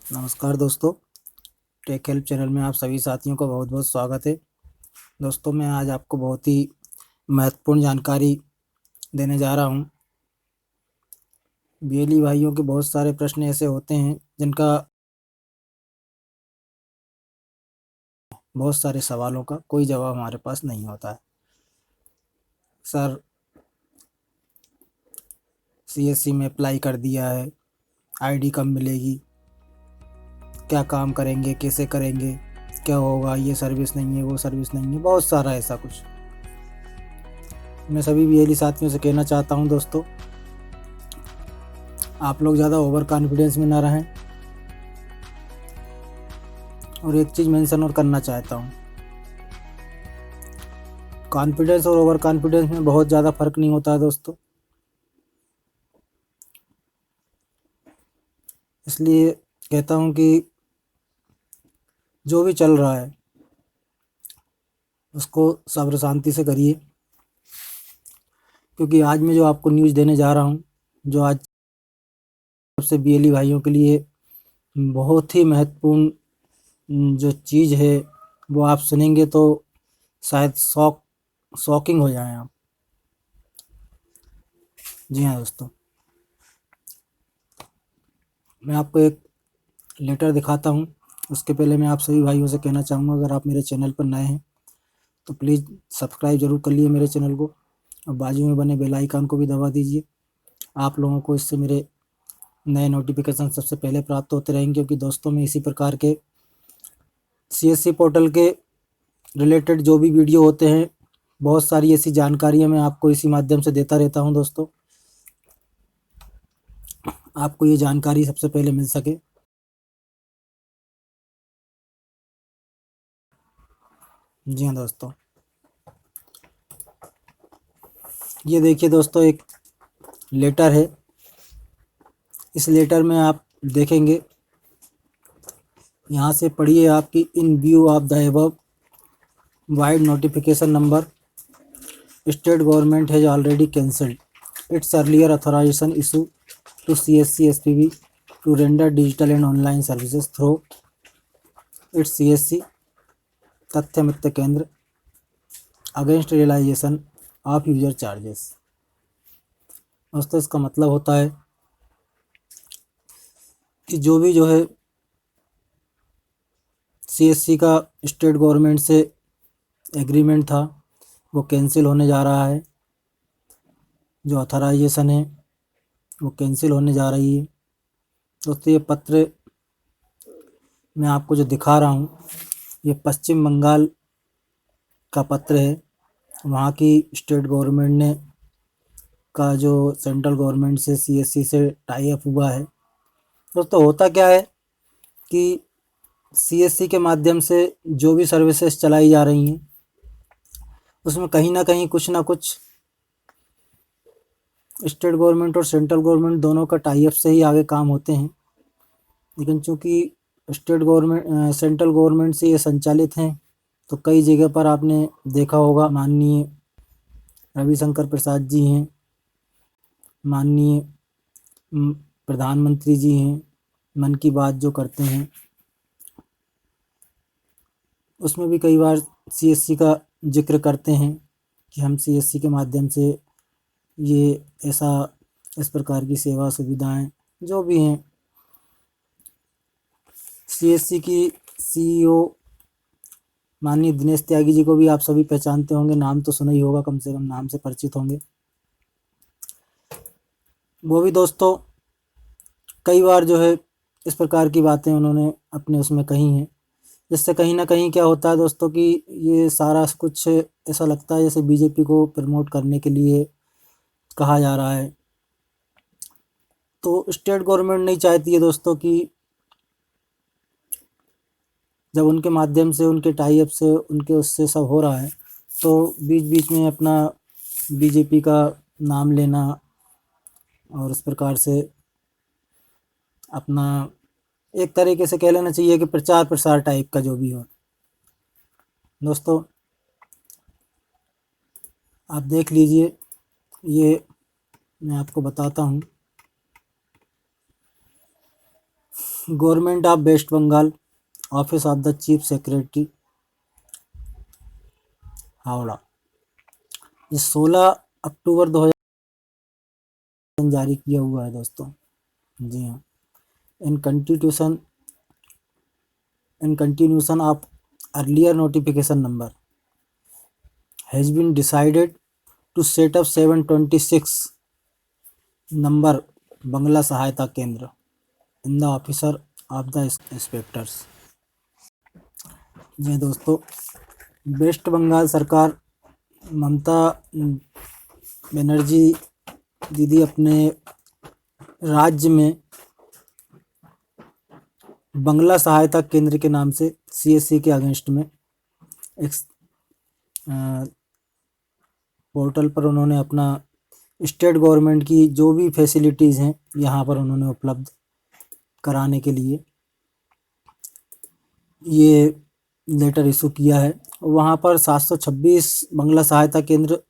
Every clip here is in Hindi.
नमस्कार दोस्तों, टेक हेल्प चैनल में आप सभी साथियों का बहुत बहुत स्वागत है। दोस्तों, मैं आज आपको बहुत ही महत्वपूर्ण जानकारी देने जा रहा हूं। बीएलई भाइयों के बहुत सारे प्रश्न ऐसे होते हैं जिनका बहुत सारे सवालों का कोई जवाब हमारे पास नहीं होता है। सर, सीएससी में अप्लाई कर दिया है, आईडी कब मिलेगी, क्या काम करेंगे, कैसे करेंगे, क्या होगा, ये सर्विस नहीं है, वो सर्विस नहीं है, बहुत सारा ऐसा कुछ। मैं सभी बीएलई साथियों से कहना चाहता हूं दोस्तों, आप लोग ज़्यादा ओवर कॉन्फिडेंस में ना रहें। और एक चीज़ मेंशन और करना चाहता हूँ, कॉन्फिडेंस और ओवर कॉन्फिडेंस में बहुत ज़्यादा फर्क नहीं होता है दोस्तों। इसलिए कहता हूँ कि जो भी चल रहा है उसको सब्र शांति से करिए, क्योंकि आज मैं जो आपको न्यूज़ देने जा रहा हूँ, जो आज सबसे बीएलई भाइयों के लिए बहुत ही महत्वपूर्ण जो चीज़ है, वो आप सुनेंगे तो शायद शॉकिंग हो जाएं आप। जी हाँ दोस्तों, मैं आपको एक लेटर दिखाता हूँ। उसके पहले मैं आप सभी भाइयों से कहना चाहूँगा, अगर आप मेरे चैनल पर नए हैं तो प्लीज़ सब्सक्राइब ज़रूर कर लिए मेरे चैनल को, और बाजू में बने बेल आइकन को भी दबा दीजिए। आप लोगों को इससे मेरे नए नोटिफिकेशन सबसे पहले प्राप्त होते रहेंगे, क्योंकि दोस्तों में इसी प्रकार के सीएससी पोर्टल के रिलेटेड जो भी वीडियो होते हैं, बहुत सारी ऐसी जानकारियाँ मैं आपको इसी माध्यम से देता रहता हूँ दोस्तों, आपको ये जानकारी सबसे पहले मिल सके। जी हाँ दोस्तों, ये देखिए दोस्तों, एक लेटर है। इस लेटर में आप देखेंगे, यहाँ से पढ़िए आपकी in view of the above vide notification number, state government has already cancelled its earlier authorisation issue to CSC SPV to render digital and online services through its CSC तथ्य मित्र केंद्र against realisation of user charges. दोस्तों, इसका मतलब होता है कि जो भी जो है CSC का स्टेट गवर्नमेंट से एग्रीमेंट था, वो कैंसिल होने जा रहा है। जो ऑथराइजेशन है वो कैंसिल होने जा रही है। दोस्तों, ये पत्र मैं आपको जो दिखा रहा हूँ, ये पश्चिम बंगाल का पत्र है। वहाँ की स्टेट गवर्नमेंट ने का जो सेंट्रल गवर्नमेंट से CSC से टाई अप हुआ है। दोस्तों, होता क्या है कि CSC के माध्यम से जो भी सर्विसेज चलाई जा रही हैं, उसमें कहीं ना कुछ स्टेट गवर्नमेंट और सेंट्रल गवर्नमेंट दोनों का टाई अप से ही आगे काम होते हैं। लेकिन चूंकि सेंट्रल गवर्नमेंट से ये संचालित हैं, तो कई जगह पर आपने देखा होगा, माननीय रविशंकर प्रसाद जी हैं, माननीय प्रधानमंत्री जी हैं, मन की बात जो करते हैं, उसमें भी कई बार CSC का जिक्र करते हैं कि हम CSC के माध्यम से ये ऐसा इस प्रकार की सेवा सुविधाएं जो भी हैं। CSC की CEO माननीय दिनेश त्यागी जी को भी आप सभी पहचानते होंगे, नाम तो सुना ही होगा, कम से कम नाम से परिचित होंगे। वो भी दोस्तों कई बार जो है इस प्रकार की बातें उन्होंने अपने उसमें कही हैं, जिससे कहीं ना कहीं क्या होता है दोस्तों कि ये सारा कुछ ऐसा लगता है जैसे बीजेपी को प्रमोट करने के लिए कहा जा रहा है। तो स्टेट गवर्नमेंट नहीं चाहती है दोस्तों कि जब उनके माध्यम से, उनके टाई अप से, उनके उससे सब हो रहा है, तो बीच बीच में अपना बीजेपी का नाम लेना और इस प्रकार से अपना एक तरीके से कह लेना चाहिए कि प्रचार प्रसार टाइप का जो भी हो। दोस्तों, आप देख लीजिए, ये मैं आपको बताता हूँ। Government of West Bengal, office of the chief secretary, Howrah. ये 16 अक्टूबर 2000 जारी किया हुआ है दोस्तों। जी हाँ। In continuation of earlier notification number has been decided to set up 726 number Bangla Sahayata Kendra in the officer of the inspectors. जी दोस्तों, वेस्ट बंगाल सरकार, ममता बनर्जी दीदी अपने राज्य में बंगला सहायता केंद्र के नाम से सीएससी के अगेंस्ट में एक पोर्टल पर उन्होंने अपना स्टेट गवर्नमेंट की जो भी फैसिलिटीज़ हैं यहाँ पर उन्होंने उपलब्ध कराने के लिए ये लेटर इशू किया है। वहाँ पर 726 बंगला सहायता केंद्र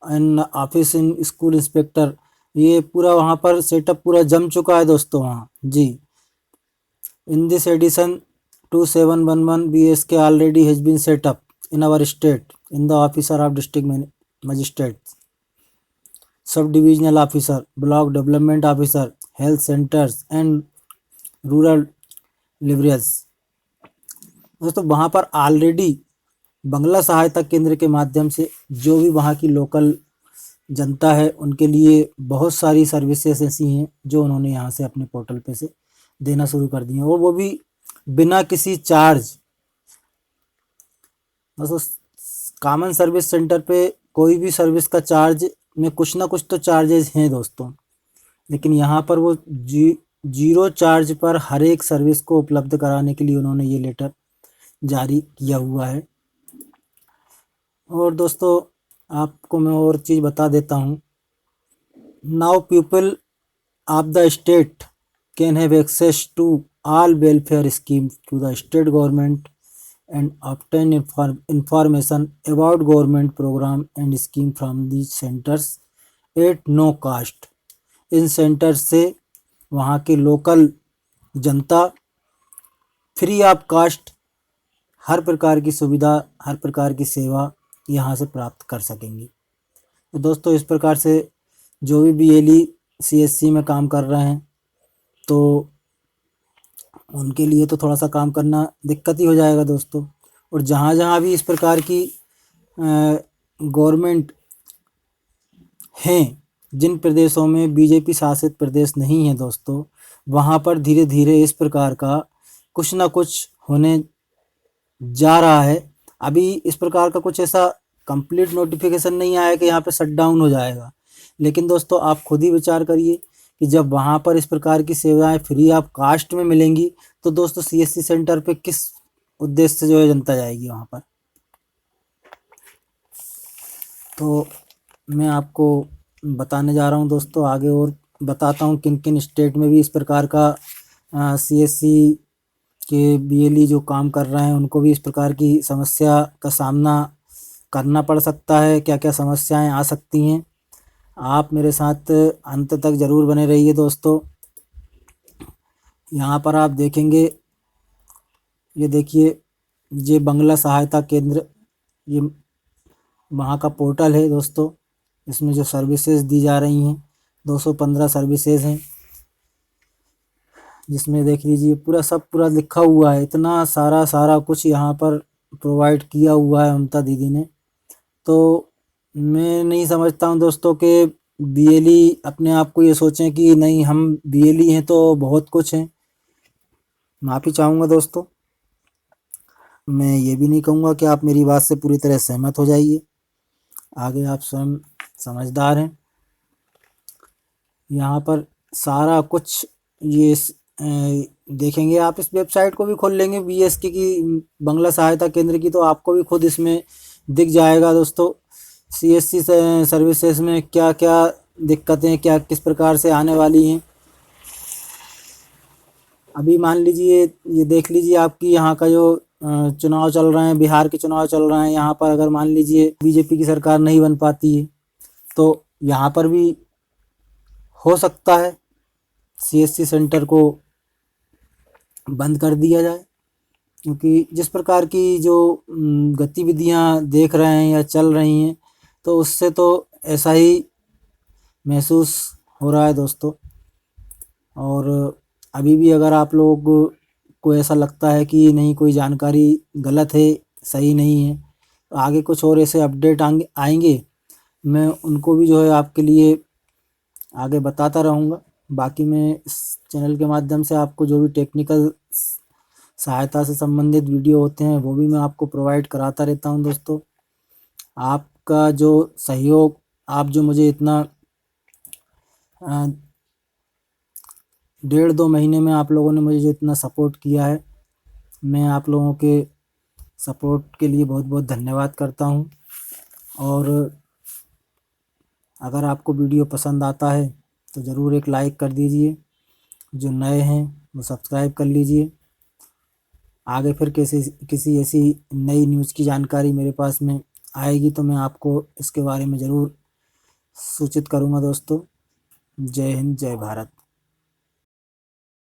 and office in school inspector, ये पूरा वहाँ पर सेटअप पूरा जम चुका है दोस्तों वहाँ। जी, in this edition 2711 BSK already has been set up in our state in the officer of district magistrate, sub divisional officer, block development officer, health centres and rural leverage. दोस्तों वहाँ पर ऑलरेडी बंगला सहायता केंद्र के माध्यम से जो भी वहाँ की लोकल जनता है उनके लिए बहुत सारी सर्विसेज ऐसी हैं जो उन्होंने यहाँ से अपने पोर्टल पे से देना शुरू कर दी हैं, और वो भी बिना किसी चार्ज। दोस्तों कॉमन सर्विस सेंटर पे कोई भी सर्विस का चार्ज में कुछ ना कुछ तो चार्जेस हैं दोस्तों, लेकिन यहाँ पर वो जीरो चार्ज पर हर एक सर्विस को उपलब्ध कराने के लिए उन्होंने ये लेटर जारी किया हुआ है। और दोस्तों आपको मैं और चीज़ बता देता हूँ, now people of the state can have access to all welfare schemes to the state government and obtain information about government program and scheme from these centers at no cost। In centres से वहाँ के local Janata free of cast हर प्रकार की सुविधा, हर प्रकार की सेवा यहाँ से प्राप्त कर सकेंगी। तो दोस्तों इस प्रकार से जो भी BLE CSC में काम कर रहे हैं तो उनके लिए तो थोड़ा सा काम करना दिक्कत ही हो जाएगा दोस्तों। और जहाँ जहाँ भी इस प्रकार की गवर्नमेंट हैं, जिन प्रदेशों में बीजेपी शासित प्रदेश नहीं है दोस्तों, वहाँ पर धीरे धीरे इस प्रकार का कुछ ना कुछ होने जा रहा है। अभी इस प्रकार का कुछ ऐसा कंप्लीट नोटिफिकेशन नहीं आया कि यहाँ पे शट डाउन हो जाएगा, लेकिन दोस्तों आप खुद ही विचार करिए कि जब वहाँ पर इस प्रकार की सेवाएं फ्री ऑफ कास्ट में मिलेंगी तो दोस्तों CSC सेंटर पे किस उद्देश्य से जो है जनता जाएगी वहाँ पर। तो मैं आपको बताने जा रहा हूँ दोस्तों आगे, और बताता हूँ किन किन स्टेट में भी इस प्रकार का CSC के BLE जो काम कर रहे हैं उनको भी इस प्रकार की समस्या का सामना करना पड़ सकता है, क्या क्या समस्याएं आ सकती हैं। आप मेरे साथ अंत तक ज़रूर बने रहिए दोस्तों। यहाँ पर आप देखेंगे, ये देखिए, ये बंगला सहायता केंद्र, ये वहाँ का पोर्टल है दोस्तों। इसमें जो सर्विसेज दी जा रही हैं 215 सर्विसेज हैं, जिसमें देख लीजिए पूरा लिखा हुआ है, इतना सारा कुछ यहाँ पर प्रोवाइड किया हुआ है ममता दीदी ने। तो मैं नहीं समझता हूँ दोस्तों कि BLE अपने आप को ये सोचें कि नहीं हम BLE हैं तो बहुत कुछ हैं। माफ़ी चाहूँगा दोस्तों, मैं ये भी नहीं कहूँगा कि आप मेरी बात से पूरी तरह सहमत हो जाइए, आगे आप स्वयं समझदार हैं। यहाँ पर सारा कुछ ये देखेंगे, आप इस वेबसाइट को भी खोल लेंगे BSK की, बंगला सहायता केंद्र की, तो आपको भी खुद इसमें दिख जाएगा दोस्तों CSC सर्विसेज में क्या क्या दिक्कतें क्या किस प्रकार से आने वाली हैं। अभी मान लीजिए, ये देख लीजिए, आपकी यहाँ का जो चुनाव चल रहे हैं, बिहार के चुनाव चल रहे हैं, यहाँ पर अगर मान लीजिए बीजेपी की सरकार नहीं बन पाती है तो यहाँ पर भी हो सकता है CSC सेंटर को बंद कर दिया जाए, क्योंकि जिस प्रकार की जो गतिविधियाँ देख रहे हैं या चल रही हैं, तो उससे तो ऐसा ही महसूस हो रहा है दोस्तों। और अभी भी अगर आप लोग को ऐसा लगता है कि नहीं कोई जानकारी गलत है, सही नहीं है, तो आगे कुछ और ऐसे अपडेट आएंगे, मैं उनको भी जो है आपके लिए आगे बताता रहूँगा। बाकी मैं इस चैनल के माध्यम से आपको जो भी टेक्निकल सहायता से संबंधित वीडियो होते हैं वो भी मैं आपको प्रोवाइड कराता रहता हूँ दोस्तों। आपका जो सहयोग, आप जो मुझे इतना 1.5-2 महीने में आप लोगों ने मुझे जो इतना सपोर्ट किया है, मैं आप लोगों के सपोर्ट के लिए बहुत बहुत धन्यवाद करता हूँ। और अगर आपको वीडियो पसंद आता है तो ज़रूर एक लाइक कर दीजिए, जो नए हैं वो सब्सक्राइब कर लीजिए। आगे फिर किसी ऐसी नई न्यूज़ की जानकारी मेरे पास में आएगी तो मैं आपको इसके बारे में ज़रूर सूचित करूँगा दोस्तों। जय हिंद, जय भारत।